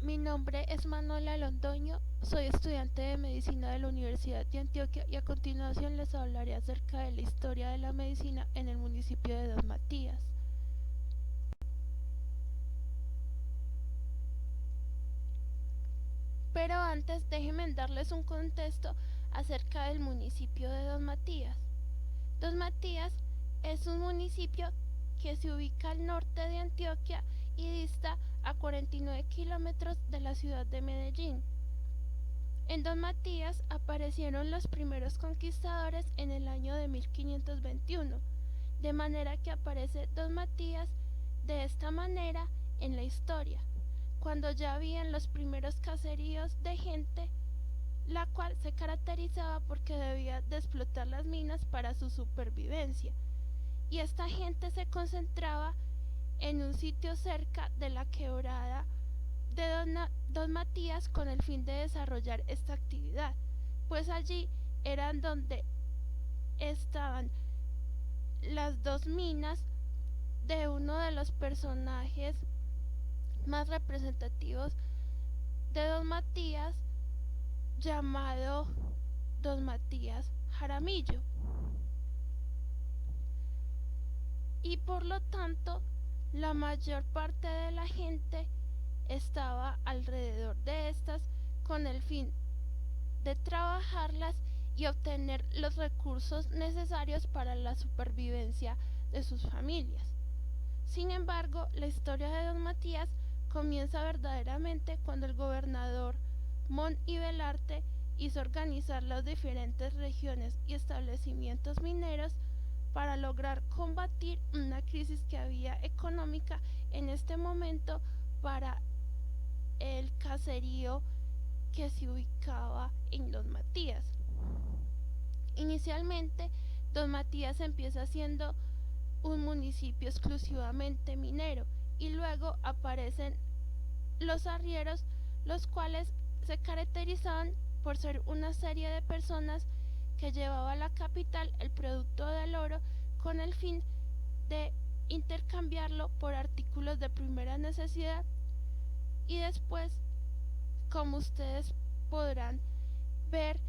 Mi nombre es Manuela Londoño, soy estudiante de medicina de la Universidad de Antioquia y a continuación les hablaré acerca de la historia de la medicina en el municipio de Don Matías. Pero antes déjenme darles un contexto acerca del municipio de Don Matías. Don Matías es un municipio que se ubica al norte de Antioquia y dista a 49 kilómetros de la ciudad de Medellín. En Don Matías aparecieron los primeros conquistadores en el año de 1521, de manera que aparece Don Matías de esta manera en la historia, cuando ya habían los primeros caseríos de gente, la cual se caracterizaba porque debía de explotar las minas para su supervivencia, y esta gente se concentraba en un sitio cerca de la quebrada de Don Matías con el fin de desarrollar esta actividad, pues allí eran donde estaban las dos minas de uno de los personajes más representativos de Don Matías, llamado Don Matías Jaramillo. Y por lo tanto, la mayor parte de la gente estaba alrededor de estas con el fin de trabajarlas y obtener los recursos necesarios para la supervivencia de sus familias. Sin embargo, la historia de Don Matías comienza verdaderamente cuando el gobernador Mon Ibelarte hizo organizar las diferentes regiones y establecimientos mineros para lograr combatir una crisis que había económica en este momento para el caserío que se ubicaba en Don Matías. Inicialmente, Don Matías empieza siendo un municipio exclusivamente minero y luego aparecen los arrieros, los cuales se caracterizaban por ser una serie de personas que llevaba a la capital el producto del oro con el fin de intercambiarlo por artículos de primera necesidad. Y después, como ustedes podrán ver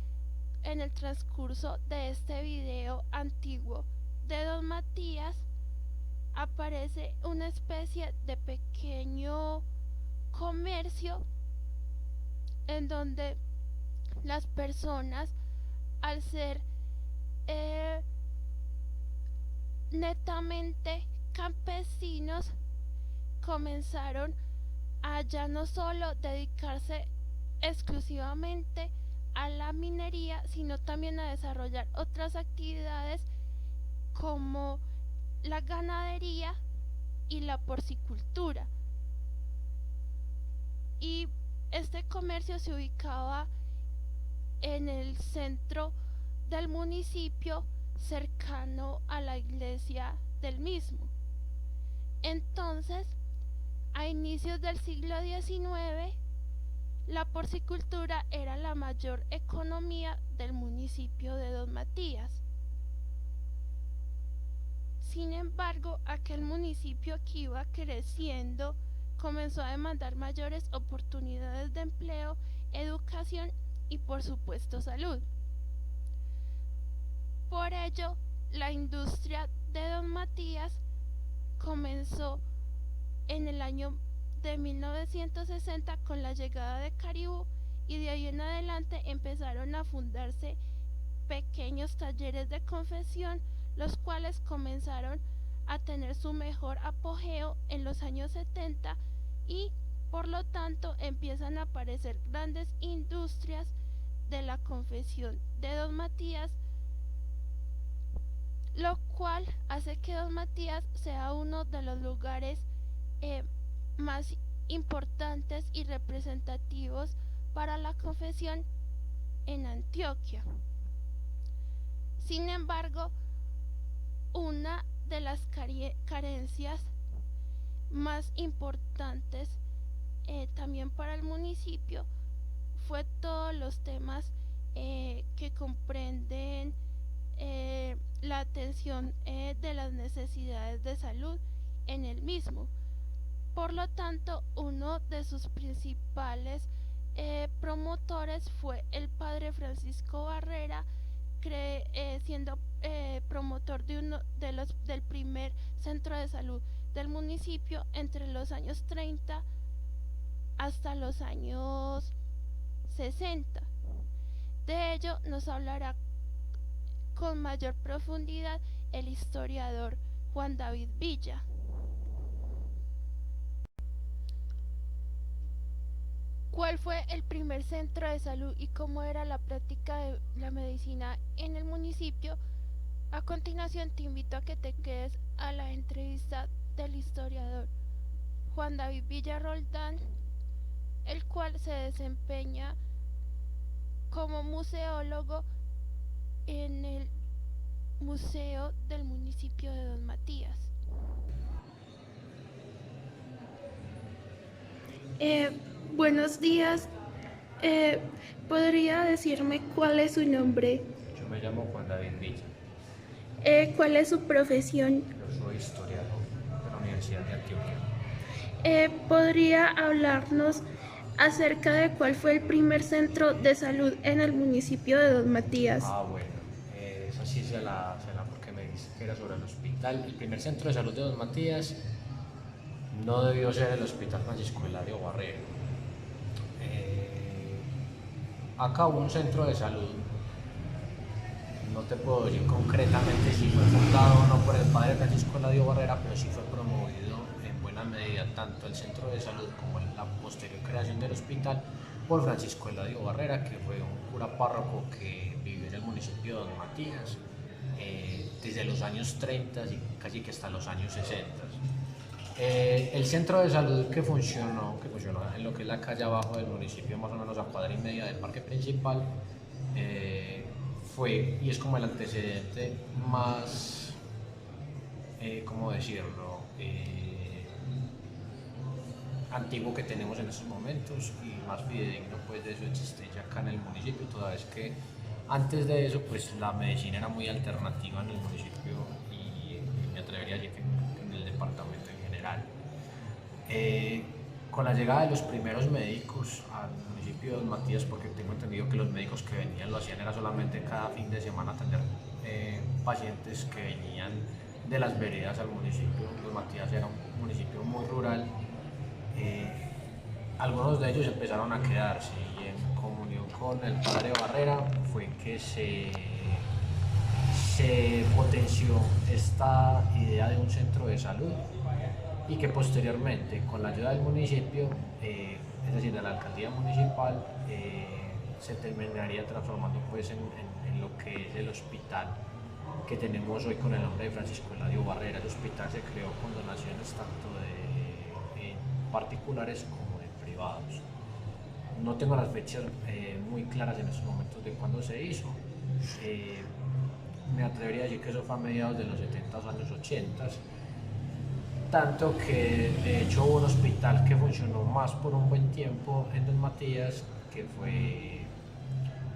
en el transcurso de este video antiguo de Don Matías, aparece una especie de pequeño comercio en donde las personas, al ser netamente campesinos, comenzaron a ya no solo dedicarse exclusivamente a la minería, sino también a desarrollar otras actividades como la ganadería y la porcicultura. Y este comercio se ubicaba en el centro del municipio, cercano a la iglesia del mismo. Entonces, a inicios del siglo XIX, la porcicultura era la mayor economía del municipio de Don Matías. Sin embargo, aquel municipio que iba creciendo comenzó a demandar mayores oportunidades de empleo, educación y por supuesto salud. Por ello, la industria de Don Matías comenzó en el año de 1960 con la llegada de Caribú, y de ahí en adelante empezaron a fundarse pequeños talleres de confección, los cuales comenzaron a tener su mejor apogeo en los años 70 y por lo tanto empiezan a aparecer grandes industrias de la confección de Don Matías, lo cual hace que Don Matías sea uno de los lugares más importantes y representativos para la confección en Antioquia. Sin embargo, una de las carencias más importantes también para el municipio fue todos los temas que comprenden la atención de las necesidades de salud en el mismo, Por lo tanto, uno de sus principales promotores fue el padre Francisco Barrera, siendo promotor del primer centro de salud del municipio entre los años 30 hasta los años 60. De ello nos hablará con mayor profundidad el historiador Juan David Villa. ¿Cuál fue el primer centro de salud y cómo era la práctica de la medicina en el municipio? A continuación te invito a que te quedes a la entrevista del historiador Juan David Villa Roldán, el cual se desempeña como museólogo en el Museo del municipio de Don Matías. Buenos días. ¿Podría decirme cuál es su nombre? Yo me llamo Juan David Villa. ¿Cuál es su profesión? Yo soy historiador de la Universidad de Antioquia. ¿Podría hablarnos acerca de cuál fue el primer centro de salud en el municipio de Don Matías? Bueno, esa sí se la porque me dice que era sobre el hospital. El primer centro de salud de Don Matías no debió ser el Hospital Francisco Eladio Barrera. Acá hubo un centro de salud, no te puedo decir concretamente si fue fundado o no por el padre Francisco Eladio Barrera, pero sí fue promovido en buena medida tanto el centro de salud como la posterior creación del hospital por Francisco Eladio Barrera, que fue un cura párroco que vivió en el municipio de Don Matías desde los años 30 y casi que hasta los años 60. El centro de salud que funcionó en lo que es la calle abajo del municipio, más o menos a cuadra y media del parque principal, fue y es como el antecedente más, ¿cómo decirlo?, antiguo que tenemos en estos momentos y más fidedigno pues de su existencia acá en el municipio, toda vez que antes de eso pues la medicina era muy alternativa en el municipio y me atrevería a decir que en el departamento en general. Con la llegada de los primeros médicos al municipio de Don Matías, porque tengo entendido que los médicos que venían lo hacían era solamente cada fin de semana atender pacientes que venían de las veredas al municipio. Don Matías era un municipio muy rural. Algunos de ellos empezaron a quedarse y en comunión con el padre Barrera fue que se potenció esta idea de un centro de salud y que posteriormente con la ayuda del municipio, es decir, de la alcaldía municipal, se terminaría transformando pues en lo que es el hospital que tenemos hoy con el nombre de Francisco Eladio Barrera. El hospital se creó con donaciones tanto de particulares como de privados. No tengo las fechas muy claras en estos momentos de cuándo se hizo. Me atrevería a decir que eso fue a mediados de los 70s, años 80s. Tanto que de hecho hubo un hospital que funcionó más por un buen tiempo en Don Matías, que fue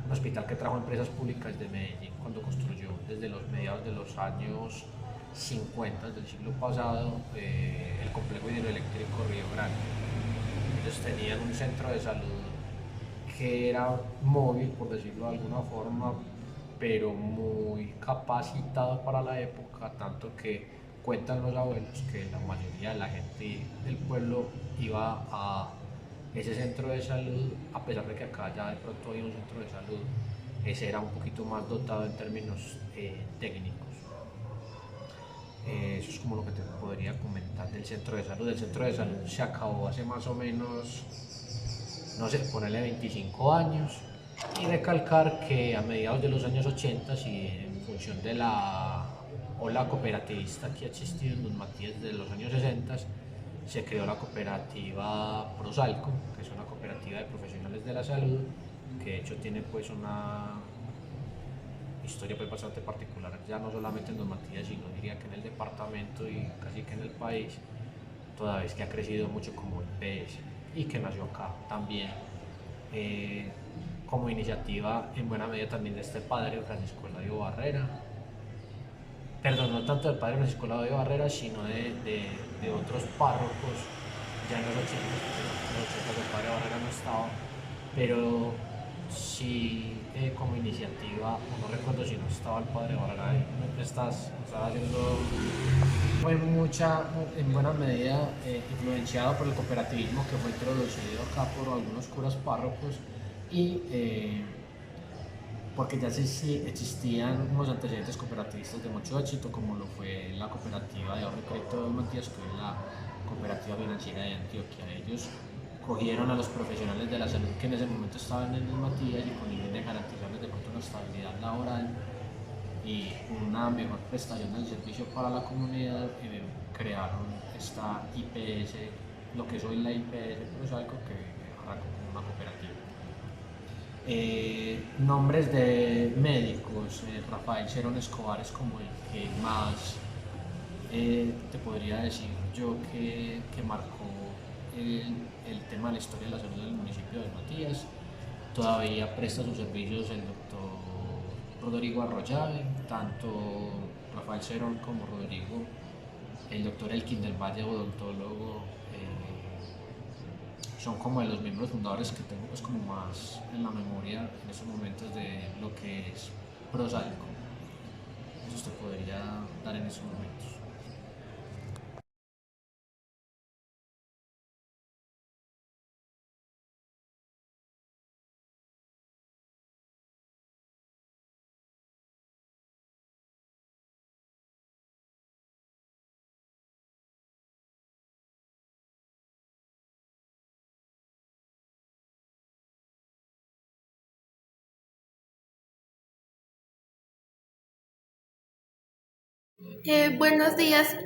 un hospital que trajo empresas públicas de Medellín cuando construyó desde los mediados de los años 50 del siglo pasado el complejo hidroeléctrico Río Grande. Ellos tenían un centro de salud que era móvil, por decirlo de alguna forma, pero muy capacitado para la época, tanto que cuentan los abuelos que la mayoría de la gente del pueblo iba a ese centro de salud, a pesar de que acá ya de pronto hay un centro de salud, ese era un poquito más dotado en términos técnicos. Eso es como lo que te podría comentar del centro de salud. El centro de salud se acabó hace más o menos, no sé, ponerle 25 años, y recalcar que a mediados de los años 80 y en función de la ola cooperativista que ha existido en Don Matías desde los años 60, se creó la cooperativa Prosalco, que es una cooperativa de profesionales de la salud, que de hecho tiene pues una historia pues bastante particular, ya no solamente en Don Matías, sino diría que en el departamento y casi que en el país, toda vez que ha crecido mucho como IPS y que nació acá también como iniciativa en buena medida también de este padre Francisco Eladio Barrera, perdón, no tanto del padre Francisco Eladio Barrera, sino de otros párrocos ya en los 80, en los 80 el padre Barrera no estaba, pero sí como iniciativa, no recuerdo si no estaba el padre Barrera ahí, estaba haciendo, fue en buena medida influenciado por el cooperativismo que fue introducido acá por algunos curas párrocos y porque ya sí existían unos antecedentes cooperativistas de mucho éxito, como lo fue la cooperativa de ahorro y crédito de Matías, que es la cooperativa financiera de Antioquia. Ellos cogieron a los profesionales de la salud que en ese momento estaban en el Matías y con el de garantizarles de pronto una estabilidad laboral y una mejor prestación del servicio para la comunidad, crearon esta IPS, lo que es hoy la IPS Prosalco, que arrancó como una cooperativa. Nombres de médicos, Rafael Cerón Escobar es como el que más te podría decir yo que marcó el tema de la historia de la salud del municipio de Matías. Todavía presta sus servicios el doctor Rodrigo Arroyave, tanto Rafael Cerón como Rodrigo, el doctor Elkin del Valle, odontólogo, son como de los miembros fundadores que tengo pues como más en la memoria en estos momentos de lo que es Prosalco. Eso te podría dar en esos momentos. Buenos días,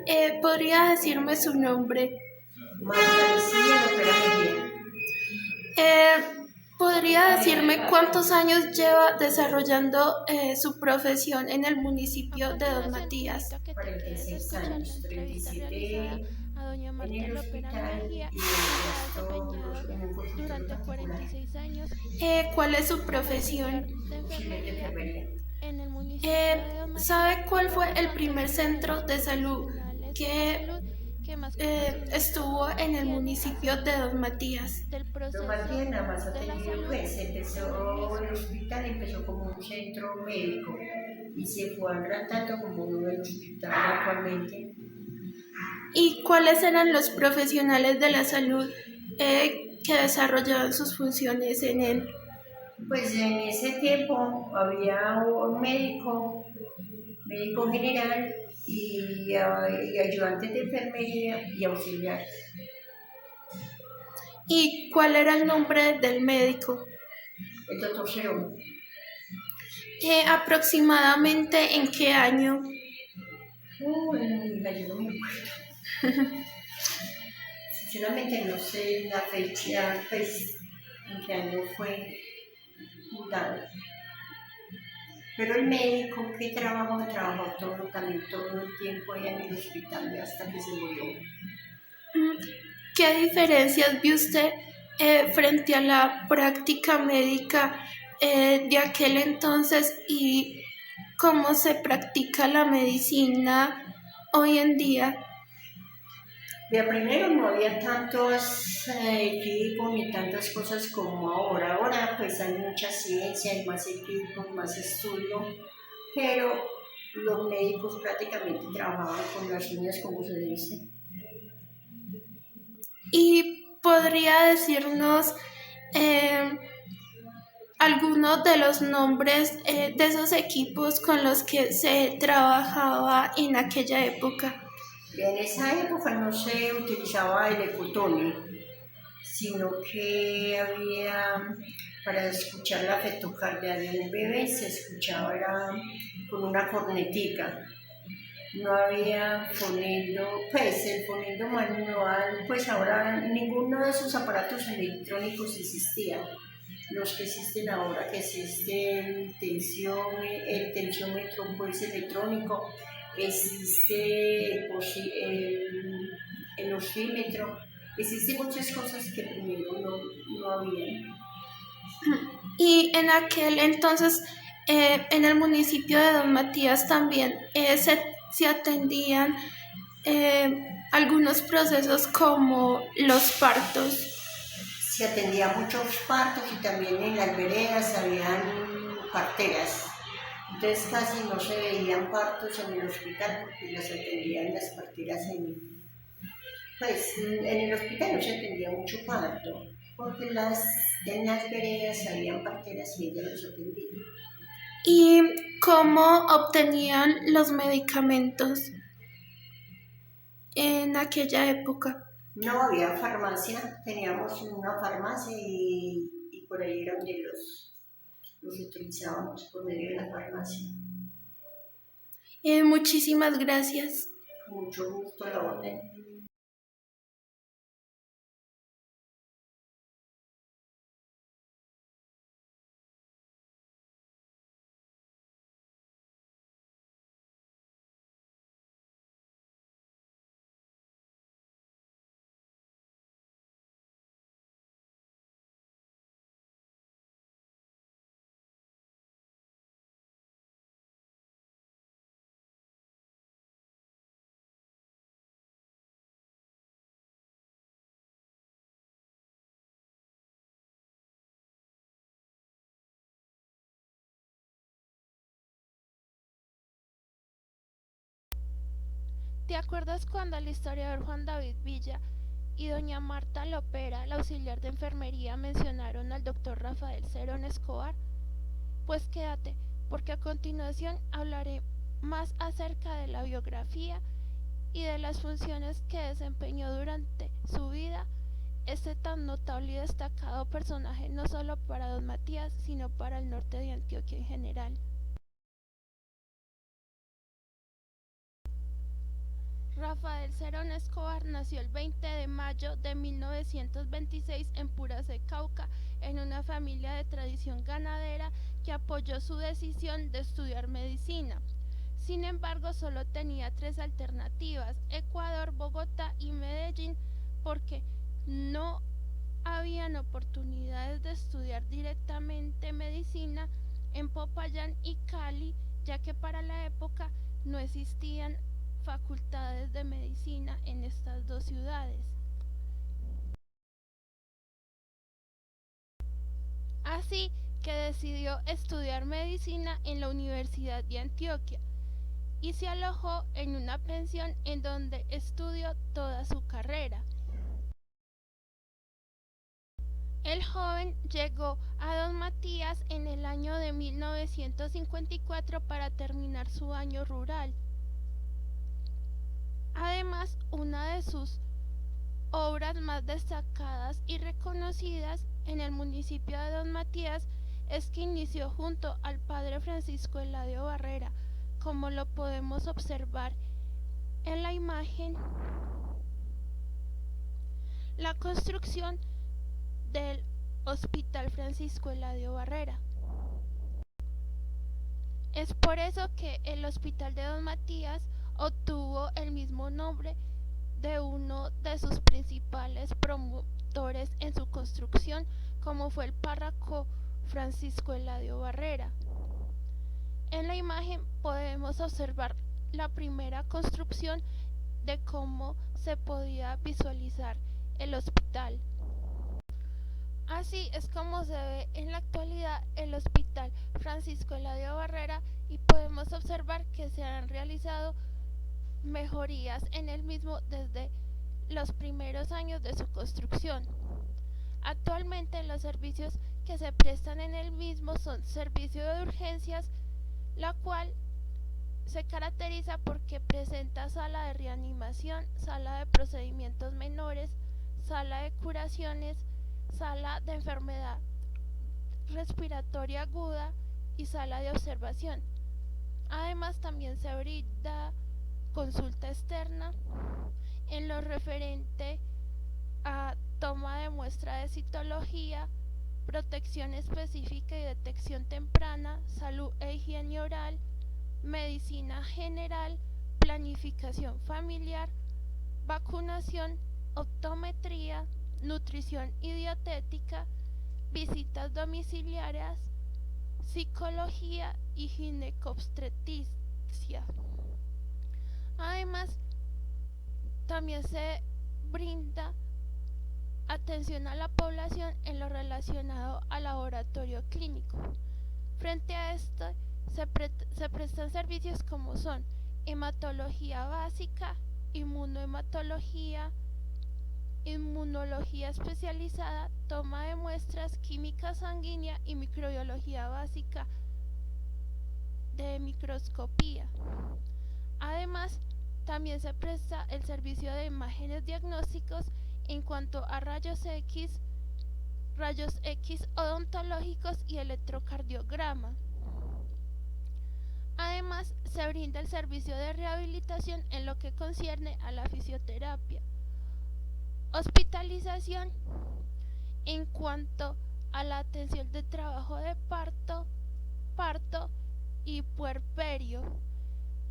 ¿podría decirme su nombre? Marta Lucía Lopera Mejía. ¿Podría decirme cuántos años lleva desarrollando su profesión en el municipio de Don Matías? 46 años, 37 a doña en Marta el Lopera hospital Mejía, y quien se ha el resto desempeñado en un consultorio durante particular, 46 años ¿Cuál es su como profesión? auxiliar de auxiliar de enfermería enfermería. en el municipio de Don Matías, ¿Sabe cuál fue el formando primer parte de centro los de salud profesionales de que salud que más conocimiento estuvo en el tienen municipio de Don Matías? del Don proceso Matías nada más ha de la tenido, salud pues en el empezó el mismo. hospital, empezó como un centro médico y se fue agrandando como el hospital actualmente. ¿Y cuáles eran los profesionales de la salud que desarrollaban sus funciones en él? Pues en ese tiempo había un médico general y ayudantes de enfermería y auxiliares. ¿Y cuál era el nombre del médico? El doctor Cerón. ¿Aproximadamente en qué año? Hija, yo no me acuerdo. Sinceramente no sé la fecha, pues, en qué año fue fundado. Pero el médico que trabajó también todo el tiempo allá en el hospital hasta que se murió. ¿Qué diferencias vio usted frente a la práctica médica de aquel entonces y cómo se practica la medicina hoy en día? De primero no había tantos equipos ni tantas cosas como ahora. Ahora pues hay mucha ciencia, hay más equipos, más estudio, pero los médicos prácticamente trabajaban con las uñas, como se dice. ¿Y podría decirnos algunos de los nombres de esos equipos con los que se trabajaba en aquella época? En esa época no se utilizaba el ecotone, sino que había, para escuchar la fetocardia de un bebé, se escuchaba era con una cornetica. No había fonendo, pues el fonendo manual, pues ahora ninguno de esos aparatos electrónicos existía. Los que existen ahora, que existe el tensiómetro pues electrónico, existe el oscímetro, existen muchas cosas que primero no había. Y en aquel entonces, en el municipio de Don Matías también se atendían algunos procesos como los partos. Se atendía muchos partos y también en las veredas habían parteras. Entonces casi no se veían partos en el hospital porque los atendían las parteras en el hospital no se atendía mucho parto, porque en las veredas habían parteras y ellas los atendían. ¿Y cómo obtenían los medicamentos en aquella época? No había farmacia, teníamos una farmacia y por ahí era donde los utilizábamos por medio de la farmacia. Muchísimas gracias. Con mucho gusto, la orden. ¿Te acuerdas cuando el historiador Juan David Villa y doña Marta Lopera, la auxiliar de enfermería, mencionaron al doctor Rafael Cerón Escobar? Pues quédate, porque a continuación hablaré más acerca de la biografía y de las funciones que desempeñó durante su vida este tan notable y destacado personaje, no solo para don Matías, sino para el norte de Antioquia en general. Rafael Cerón Escobar nació el 20 de mayo de 1926 en Puracé, Cauca, en una familia de tradición ganadera que apoyó su decisión de estudiar medicina. Sin embargo, solo tenía tres alternativas: Ecuador, Bogotá y Medellín, porque no habían oportunidades de estudiar directamente medicina en Popayán y Cali, ya que para la época no existían facultades de medicina en estas dos ciudades. Así que decidió estudiar medicina en la Universidad de Antioquia y se alojó en una pensión en donde estudió toda su carrera. El joven llegó a don Matías en el año de 1954 para terminar su año rural. Además, una de sus obras más destacadas y reconocidas en el municipio de don Matías es que inició junto al padre Francisco Eladio Barrera, como lo podemos observar en la imagen, la construcción del Hospital Francisco Eladio Barrera. Es por eso que el Hospital de don Matías obtuvo el mismo nombre de uno de sus principales promotores en su construcción, como fue el párroco Francisco Eladio Barrera. En la imagen podemos observar la primera construcción de cómo se podía visualizar el hospital. Así es como se ve en la actualidad el Hospital Francisco Eladio Barrera, y podemos observar que se han realizado mejorías en el mismo desde los primeros años de su construcción. Actualmente los servicios que se prestan en el mismo son servicio de urgencias, la cual se caracteriza porque presenta sala de reanimación, sala de procedimientos menores, sala de curaciones, sala de enfermedad respiratoria aguda y sala de observación. Además, también se brinda consulta externa en lo referente a toma de muestra de citología, protección específica y detección temprana, salud e higiene oral, medicina general, planificación familiar, vacunación, optometría, nutrición y dietética, visitas domiciliarias, psicología y ginecobstetricia. Además, también se brinda atención a la población en lo relacionado al laboratorio clínico. Frente a esto, se prestan servicios como son hematología básica, inmunohematología, inmunología especializada, toma de muestras, química sanguínea y microbiología básica de microscopía. Además, también se presta el servicio de imágenes diagnósticos en cuanto a rayos X odontológicos y electrocardiograma. Además, se brinda el servicio de rehabilitación en lo que concierne a la fisioterapia. Hospitalización en cuanto a la atención de trabajo de parto y puerperio.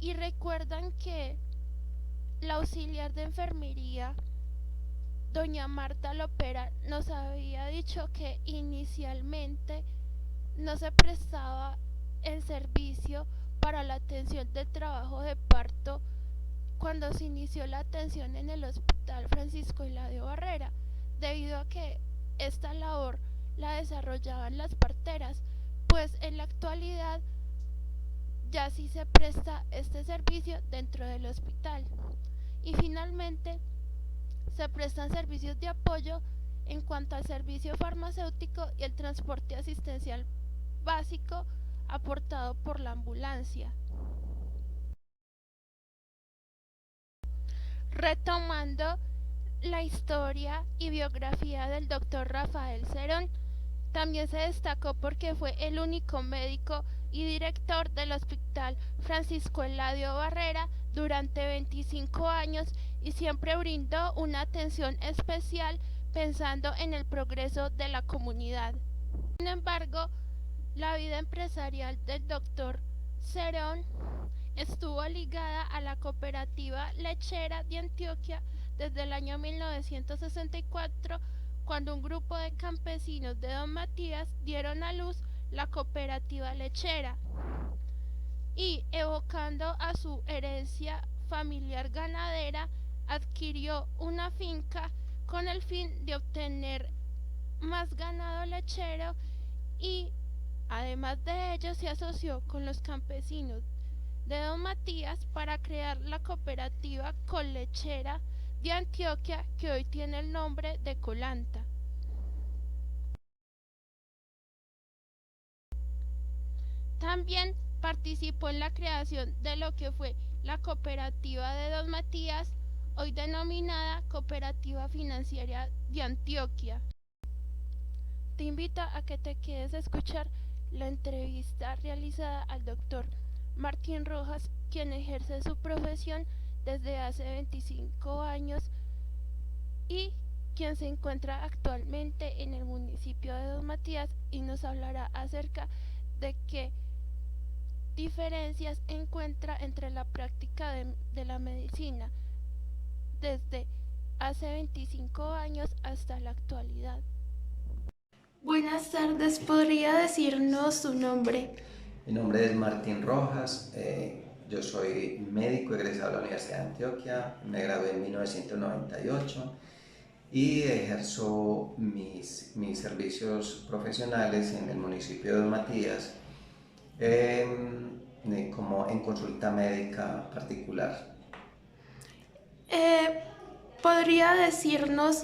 Y recuerdan que la auxiliar de enfermería, doña Marta Lopera, nos había dicho que inicialmente no se prestaba el servicio para la atención del trabajo de parto cuando se inició la atención en el Hospital Francisco Eladio Barrera, debido a que esta labor la desarrollaban las parteras, pues en la actualidad ya sí se presta este servicio dentro del hospital. Y finalmente, se prestan servicios de apoyo en cuanto al servicio farmacéutico y el transporte asistencial básico aportado por la ambulancia. Retomando la historia y biografía del doctor Rafael Cerón, también se destacó porque fue el único médico y director del Hospital Francisco Eladio Barrera durante 25 años y siempre brindó una atención especial pensando en el progreso de la comunidad. Sin embargo, la vida empresarial del doctor Cerón estuvo ligada a la cooperativa lechera de Antioquia desde el año 1964, cuando un grupo de campesinos de Don Matías dieron a luz la cooperativa lechera y, evocando a su herencia familiar ganadera, adquirió una finca con el fin de obtener más ganado lechero y, además de ello, se asoció con los campesinos de Don Matías para crear la cooperativa colechera de Antioquia, que hoy tiene el nombre de Colanta. También participó en la creación de lo que fue la cooperativa de Don Matías, hoy denominada Cooperativa Financiera de Antioquia. Te invito a que te quedes a escuchar la entrevista realizada al doctor Martín Rojas, quien ejerce su profesión desde hace 25 años y quien se encuentra actualmente en el municipio de Don Matías, y nos hablará acerca de qué diferencias encuentra entre la práctica de la medicina desde hace 25 años hasta la actualidad. Buenas tardes, ¿podría decirnos su nombre? Mi nombre es Martín Rojas, yo soy médico egresado de la Universidad de Antioquia, me gradué en 1998 y ejerzo mis servicios profesionales en el municipio de Don Matías como en consulta médica particular. ¿Podría decirnos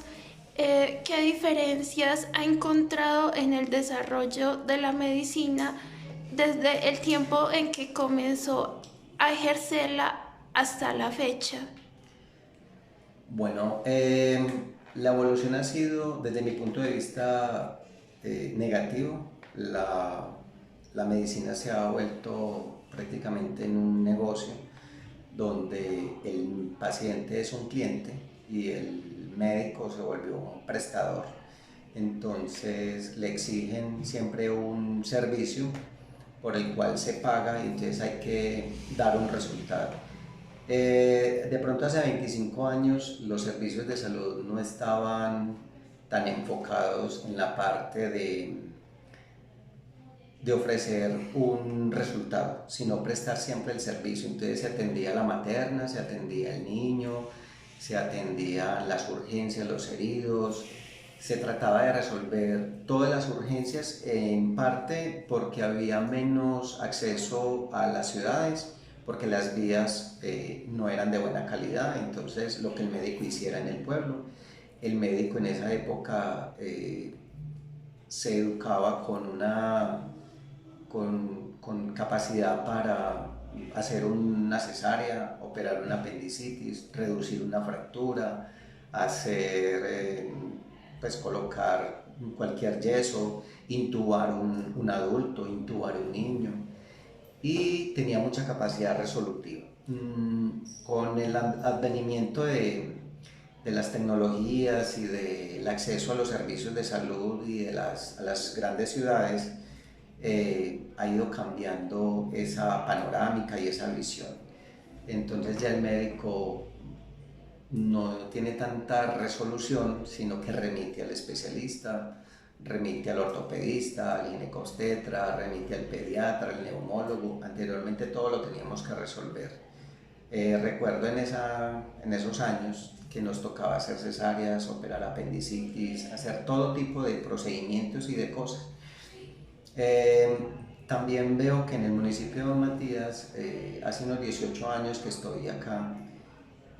qué diferencias ha encontrado en el desarrollo de la medicina desde el tiempo en que comenzó a ejercerla hasta la fecha? Bueno, la evolución ha sido, desde mi punto de vista, negativo. La medicina se ha vuelto prácticamente en un negocio donde el paciente es un cliente y el médico se volvió un prestador. Entonces le exigen siempre un servicio por el cual se paga y entonces hay que dar un resultado. De pronto hace 25 años los servicios de salud no estaban tan enfocados en la parte de ofrecer un resultado, sino prestar siempre el servicio. Entonces se atendía a la materna, se atendía al niño, se atendían las urgencias, los heridos, se trataba de resolver todas las urgencias, en parte porque había menos acceso a las ciudades, porque las vías no eran de buena calidad. Entonces lo que el médico hiciera en el pueblo, el médico en esa época se educaba con capacidad para hacer una cesárea, operar una apendicitis, reducir una fractura, hacer, pues colocar cualquier yeso, intubar un adulto, intubar un niño, y tenía mucha capacidad resolutiva. Con el advenimiento de las tecnologías y del acceso a los servicios de salud y a las grandes ciudades, ha ido cambiando esa panorámica y esa visión. Entonces ya el médico no tiene tanta resolución, sino que remite al especialista, remite al ortopedista, al ginecobstetra, remite al pediatra, al neumólogo. Anteriormente todo lo teníamos que resolver. Recuerdo en esos años que nos tocaba hacer cesáreas, operar apendicitis, hacer todo tipo de procedimientos y de cosas. También veo que en el municipio de Don Matías, hace unos 18 años que estoy acá,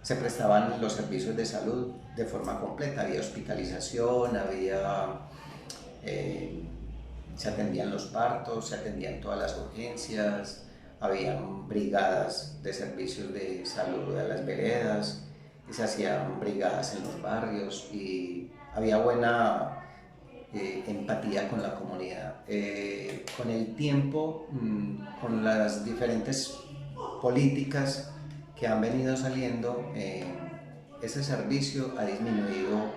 se prestaban los servicios de salud de forma completa. Había hospitalización, se atendían los partos, se atendían todas las urgencias, habían brigadas de servicios de salud a las veredas, y se hacían brigadas en los barrios, y había buena empatía con la comunidad. Con el tiempo, con las diferentes políticas que han venido saliendo, ese servicio ha disminuido,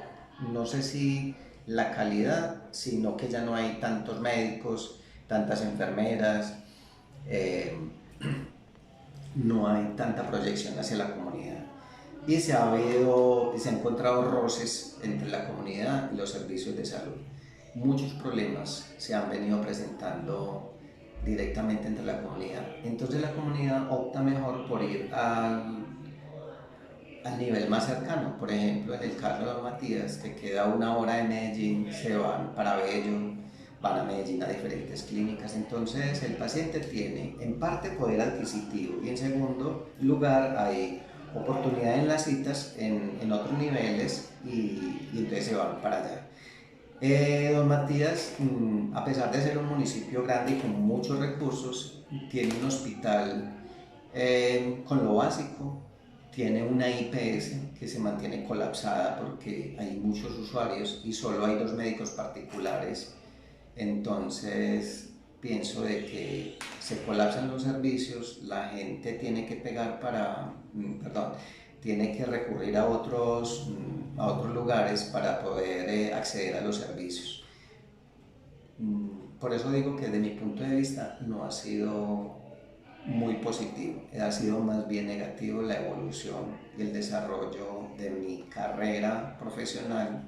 no sé si la calidad, sino que ya no hay tantos médicos, tantas enfermeras, no hay tanta proyección hacia la comunidad, y se ha encontrado roces entre la comunidad y los servicios de salud. Muchos problemas se han venido presentando directamente entre la comunidad. Entonces la comunidad opta mejor por ir al nivel más cercano. Por ejemplo, en el caso de Don Matías, que queda 1 hora de Medellín, se van para Bello, van a Medellín a diferentes clínicas. Entonces el paciente tiene en parte poder adquisitivo, y en segundo lugar hay oportunidad en las citas en otros niveles, y entonces se van para allá. Don Matías, a pesar de ser un municipio grande y con muchos recursos, tiene un hospital con lo básico, tiene una IPS que se mantiene colapsada porque hay muchos usuarios y solo hay 2 médicos particulares. Entonces pienso de que se colapsan los servicios, la gente tiene que tiene que recurrir a otros lugares para poder acceder a los servicios. Por eso digo que desde mi punto de vista no ha sido muy positivo, ha sido más bien negativo la evolución y el desarrollo de mi carrera profesional,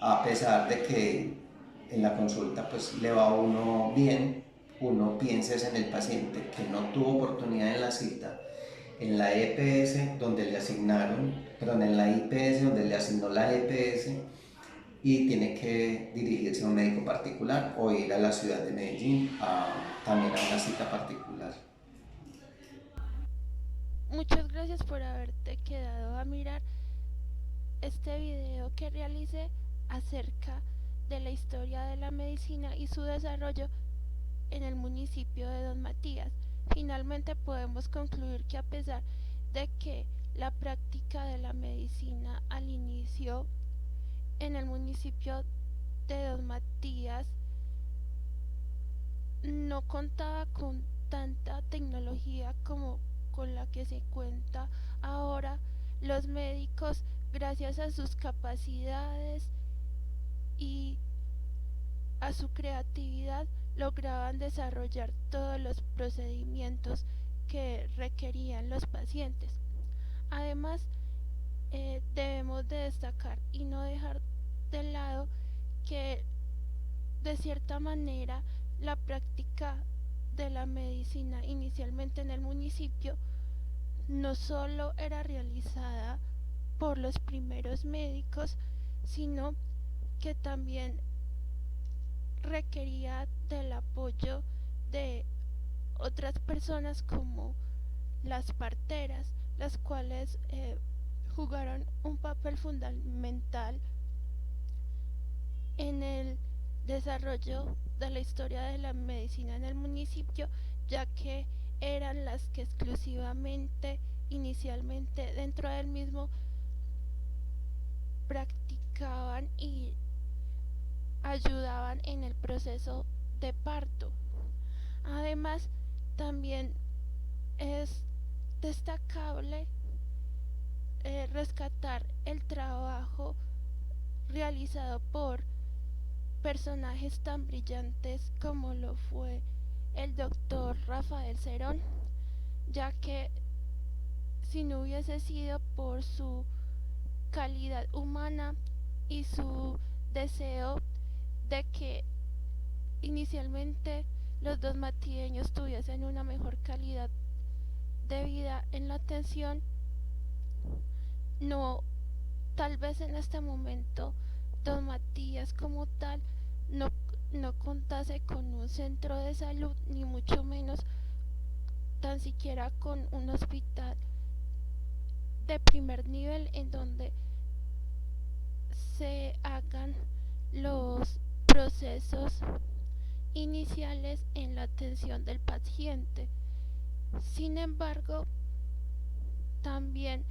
a pesar de que en la consulta pues le va a uno bien, uno piensa en el paciente que no tuvo oportunidad en la cita, en la IPS donde le asignó la EPS, y tiene que dirigirse a un médico particular o ir a la ciudad de Medellín también a una cita particular. Muchas gracias por haberte quedado a mirar este video que realicé acerca de la historia de la medicina y su desarrollo en el municipio de Don Matías. Finalmente podemos concluir que, a pesar de que la práctica de la medicina al inicio en el municipio de Don Matías no contaba con tanta tecnología como con la que se cuenta ahora, los médicos, gracias a sus capacidades y a su creatividad, lograban desarrollar todos los procedimientos que requerían los pacientes. Además, debemos de destacar y no dejar de lado que, de cierta manera, la práctica de la medicina inicialmente en el municipio no solo era realizada por los primeros médicos, sino que también requería del apoyo de otras personas como las parteras, las cuales jugaron un papel fundamental en el desarrollo de la historia de la medicina en el municipio, ya que eran las que exclusivamente, inicialmente dentro del mismo, practicaban y ayudaban en el proceso de parto. Además, también es destacable rescatar el trabajo realizado por personajes tan brillantes como lo fue el doctor Rafael Cerón, ya que si no hubiese sido por su calidad humana y su deseo de que inicialmente los dos matideños tuviesen una mejor calidad de vida en la atención, no, tal vez en este momento Don Matías como tal no contase con un centro de salud, ni mucho menos tan siquiera con un hospital de primer nivel en donde se hagan los procesos iniciales en la atención del paciente. Sin embargo, también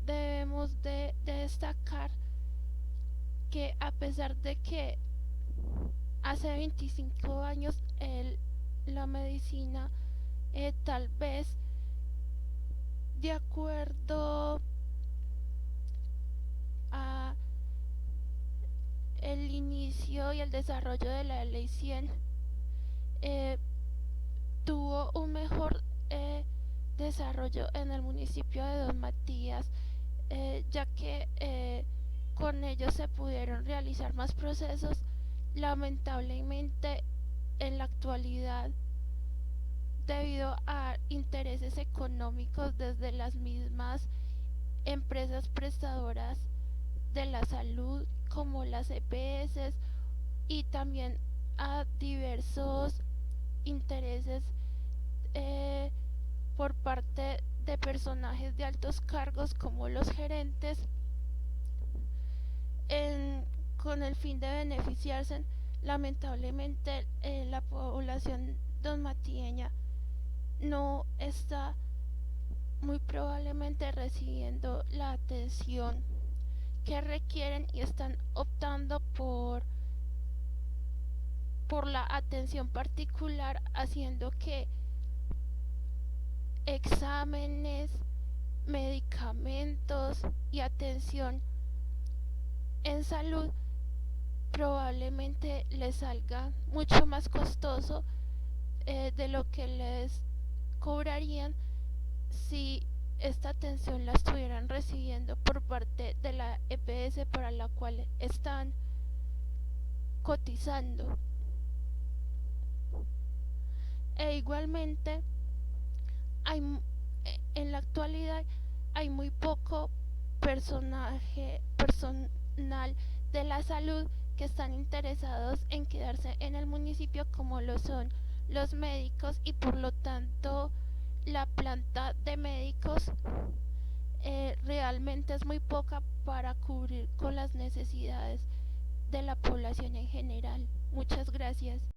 debemos de destacar que a pesar de que hace 25 años la medicina tal vez de acuerdo a el inicio y el desarrollo de la ley 100 tuvo un mejor desarrollo en el municipio de Don Matías, ya que con ellos se pudieron realizar más procesos. Lamentablemente en la actualidad, debido a intereses económicos desde las mismas empresas prestadoras de la salud como las EPS y también a diversos intereses por parte de personajes de altos cargos como los gerentes, con el fin de beneficiarse, lamentablemente la población donmatieña no está muy probablemente recibiendo la atención que requieren y están optando por la atención particular, haciendo que exámenes, medicamentos y atención en salud probablemente les salga mucho más costoso de lo que les cobrarían si esta atención la estuvieran recibiendo por parte de la EPS para la cual están cotizando. E igualmente en la actualidad hay muy poco personal de la salud que están interesados en quedarse en el municipio, como lo son los médicos, y por lo tanto la planta de médicos realmente es muy poca para cubrir con las necesidades de la población en general. Muchas gracias.